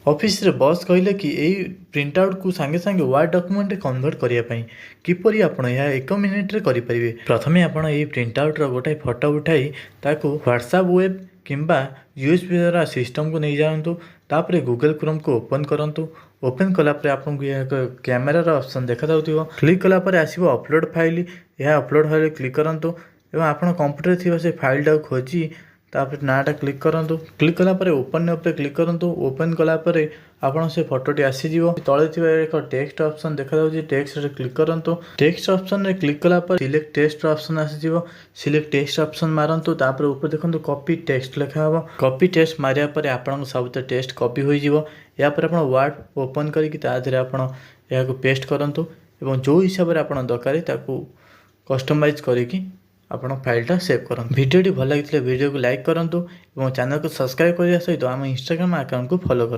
Office रे boss कहले कि यही प्रिंट आउट को सांगे सांगे वर्ड डॉक्यूमेंट कन्वर्ट करने किपरि आपण यह 1 मिनिट रे करि परिबे। प्रथमे आपण यही प्रिंट आउट रो गोटे फोटो उठाई ताको व्हाट्सएप वेब किंबा यूएसबी द्वारा सिस्टम को नहीं जातु। तापर गूगल क्रोम को ओपन करंतु। ओपन कला पर आपको यह कैमेरा ऑप्शन देखा जाउथिबो। क्लिक कला पर आसीबो अपलोड फाइल। यह अपलोड फाइल क्लिक करंतु एवं आपण कंप्यूटर थिबा से फाइल टा खोजी तापर नाटा क्लिक करंतु। क्लिक कला पर ओपन पे क्लिक करंतु। ओपन कला पर आपण से फोटोटी आसीजिवो। तळे थिबा एक टेक्स्ट ऑप्शन देखा जाउछि। टेक्स्ट रे क्लिक करंतु। टेक्स्ट ऑप्शन रे क्लिक कला पर सिलेक्ट टेक्स्ट ऑप्शन आसीजिवो। सिलेक्ट टेक्स्ट ऑप्शन मारंतु। तापर ऊपर देखंतु कॉपी टेक्स्ट लिखा हबो। कॉपी टेक्स्ट मारिया पर आपण सब टेक्स्ट कॉपी होई जिवो। या पर आपण वर्ड ओपन करिकि ता देरे आपण या को पेस्ट करंतु एवं जो हिसाब रे आपण दरकारी ताकू कस्टमाइज करिकि आपण फाइलटा सेव करंतु। वीडियोटी भल लगिथिले वीडियो को लाइक करंतु एवं चैनल को सब्सक्राइब करिया सहित आम इंस्टाग्राम अकाउंट को फॉलो करंतु।